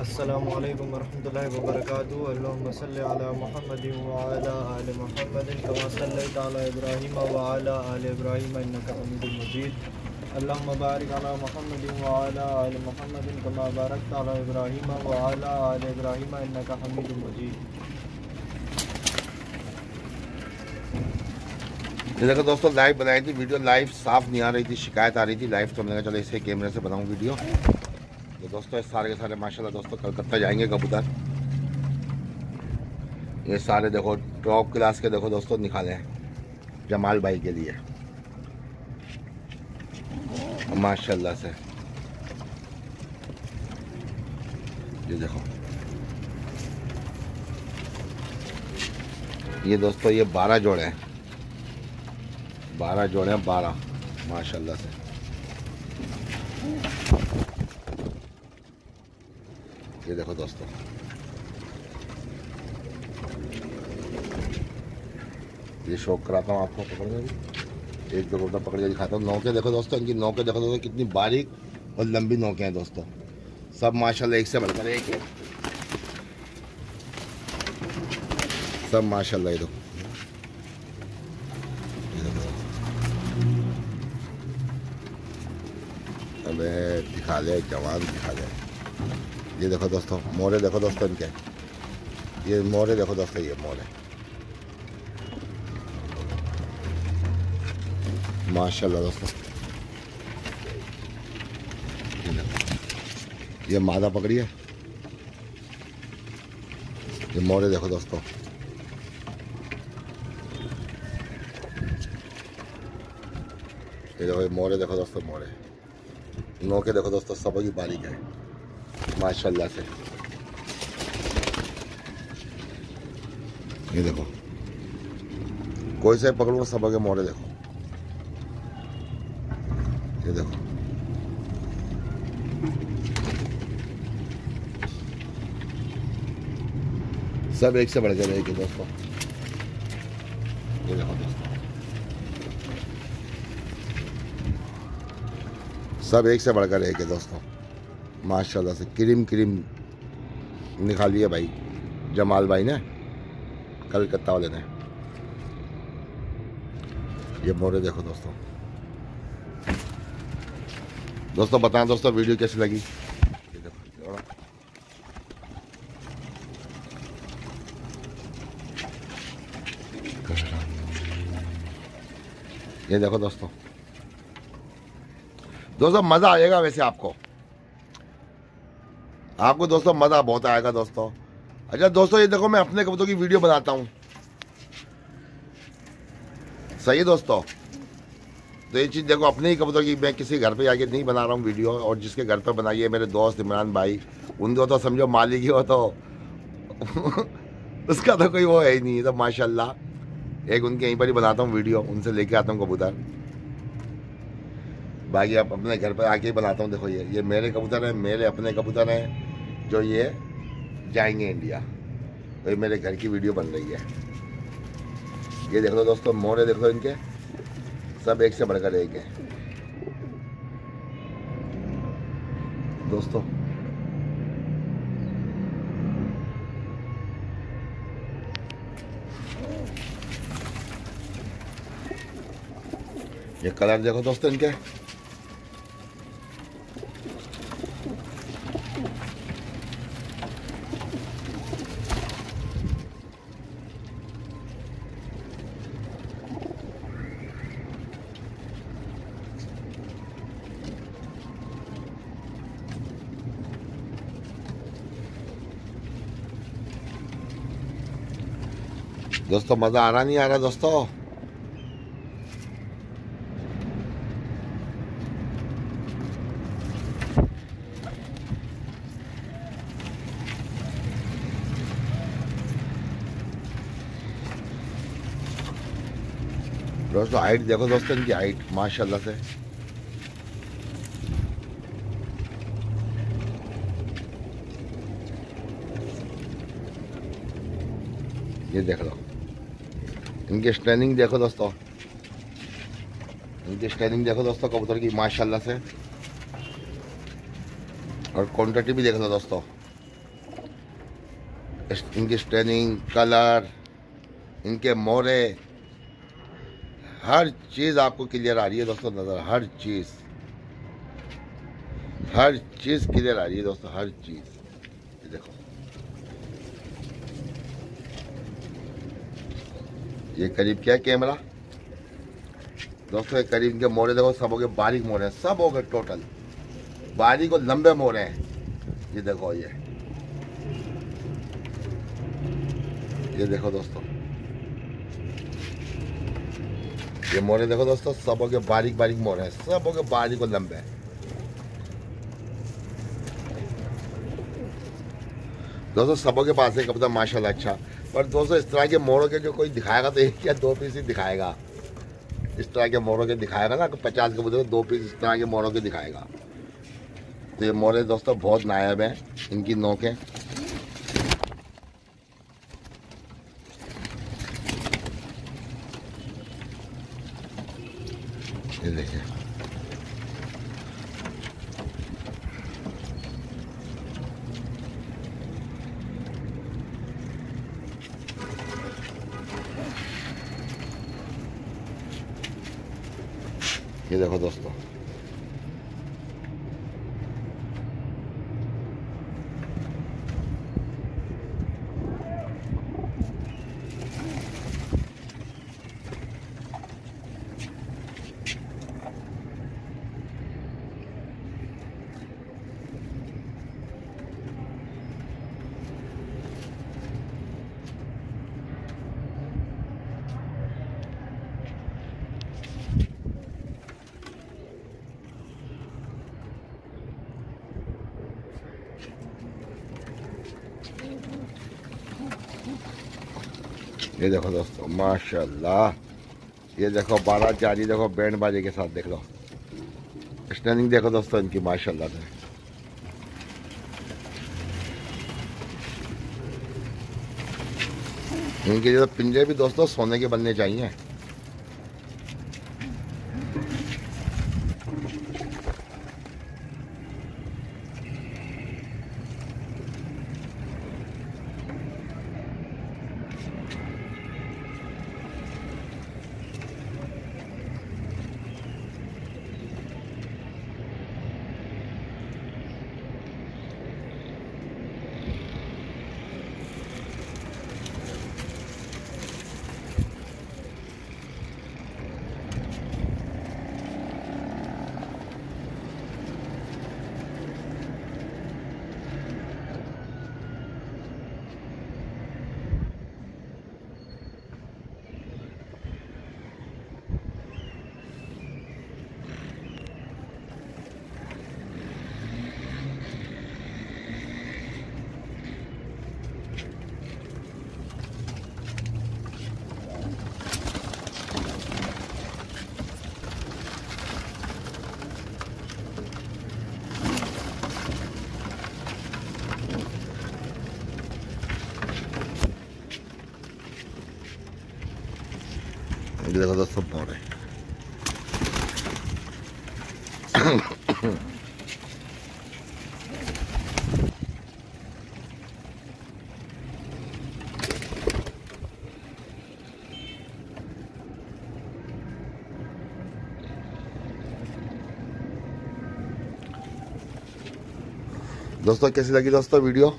अस्सलामुअलैकुम वरहमतुल्लाहि वबरकातुहू। अल्लाहुम्मा सल्लि अला मुहम्मदिन व अला आलि मुहम्मदिन कमा सल्लैता अला इब्राहीम व अला आलि इब्राहीम इन्नका हमीदुम मजीद। अल्लाहुम्मा बारिक अला मुहम्मदिन व अला आलि मुहम्मदिन कमा बारकता अला इब्राहीम व अला आलि इब्राहीम इन्नका हमीदुम मजीद। देखो दोस्तों, लाइव बनाई थी वीडियो, लाइव साफ नहीं आ रही थी, शिकायत आ रही थी लाइव, तो मैंने कहा चलो इसे कैमरे से बनाऊं वीडियो। तो दोस्तों सारे के सारे माशाल्लाह दोस्तों कलकत्ता जाएंगे कबूतर। ये सारे देखो टॉप क्लास के, देखो दोस्तों निकाले हैं जमाल भाई के लिए माशाल्लाह से। ये देखो, ये दोस्तों ये 12 जोड़े हैं, 12 जोड़े हैं, 12 माशाल्लाह से। ये देखो दोस्तों, ये शौक कराता हूँ आपको पकड़ने की। एक दो कबूतर पकड़ के दिखाता हूँ। नौके देखो दोस्तों, इनकी नौके देखो दोस्तों कितनी बारीक और लंबी नौके हैं दोस्तों। सब माशाल्लाह एक से बढ़कर एक है, सब माशाल्लाह। ये देखो, अबे दिखा ले जवान, दिखा ले। ये देखो दोस्तों मोरे देखो दोस्तों इनके, ये मोरे देखो दोस्तों, ये मोरे माशाल्लाह दोस्तों। ये मादा पकड़ी है, ये मोरे देखो दोस्तों। ये देखो, ये मोरे देखो दोस्तों, मोरे नौके देखो दोस्तों, सब की बारीक है माशाल्लाह से। ये देखो, कोई से पकड़ो सब के मोरे देखो। ये देखो, सब एक से बढ़ के रहेगी दोस्तों। ये देखो दोस्तों, सब एक से बढ़कर रहेगी दोस्तों माशाल्लाह से। क्रीम क्रीम निकाली है भाई जमाल भाई ने, कलकत्ता वाले ने। ये मोरे देखो दोस्तों। दोस्तों बताएं दोस्तों वीडियो कैसी लगी। ये देखो, ये देखो दोस्तों। दोस्तों मज़ा आएगा वैसे आपको दोस्तों मज़ा बहुत आएगा दोस्तों। अच्छा दोस्तों, ये देखो मैं अपने कबूतरों की वीडियो बनाता हूँ, सही है दोस्तों। तो ये चीज़ देखो, अपने ही कबूतर की, मैं किसी घर पे आके नहीं बना रहा हूँ वीडियो, और जिसके घर पे बनाई है मेरे दोस्त इमरान भाई, उनको तो समझो मालिक ही हो तो उसका तो कोई वो है ही नहीं। तो माशाल्लाह एक उनके यहीं पर ही बनाता हूँ वीडियो, उनसे लेके आता हूँ कबूतर। बाकी अब अपने घर पर आके ही बनाता हूँ। देखो ये मेरे कबूतर हैं, मेरे अपने कबूतर हैं, जो ये जाएंगे इंडिया। तो ये मेरे घर की वीडियो बन रही है। ये देख लो दोस्तों, मोरे देख लो इनके, सब एक से बढ़कर एक है दोस्तों। ये कलर देखो दोस्तों इनके, दोस्तों मज़ा आ रहा नहीं आ रहा दोस्तों। दोस्तों हाइट देखो दोस्तों इनकी, हाइट माशाल्लाह से। ये देख लो इनकी स्टैंडिंग देखो दोस्तों, इनकी स्टैंडिंग देखो दोस्तों कबूतर की माशाल्लाह से। और क्वांटिटी भी देख लो दोस्तों, इनकी स्टैनिंग, कलर, इनके मोरे, हर चीज़ आपको क्लियर आ रही है दोस्तों नज़र। हर चीज़ क्लियर आ रही है दोस्तों, हर चीज़। ये देखो, ये करीब क्या है कैमरा दोस्तों, ये करीब इनके मोरे देखो, सब हो गए बारीक मोरे हैं, सब हो गए टोटल बारीक और लंबे मोरे हैं। ये देखो, ये देखो दोस्तों, ये मोरे देखो दोस्तों, सब हो गए बारीक बारीक मोरे हैं, सब हो गए बारीक और लंबे। दोस्तों सबों के पास है कबूतर माशाल्लाह अच्छा, पर दोस्तों इस तरह के मोरों के जो कोई दिखाएगा तो एक या दो पीस ही दिखाएगा। इस तरह के मोरों के दिखाएगा ना, 50 कबूतर 2 पीस इस तरह के मोरों के दिखाएगा। तो ये मोरे दोस्तों बहुत नायाब हैं, इनकी नोकें। ये देखिए, ये देखो दोस्तों, ये देखो दोस्तों माशाल्लाह। ये देखो बारात जा रही, देखो बैंड बाजे के साथ, देख लो स्टैंडिंग देखो दोस्तों इनकी माशाल्लाह से। इनके जो पिंजरे भी दोस्तों सोने के बनने चाहिए। ये देखो दोस्तों मोरे। दोस्तों कैसी लगी दोस्तों वीडियो?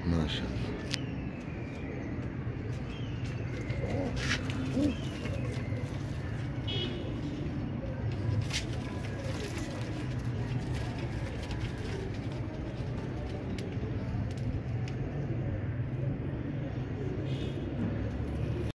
माशाअल्लाह।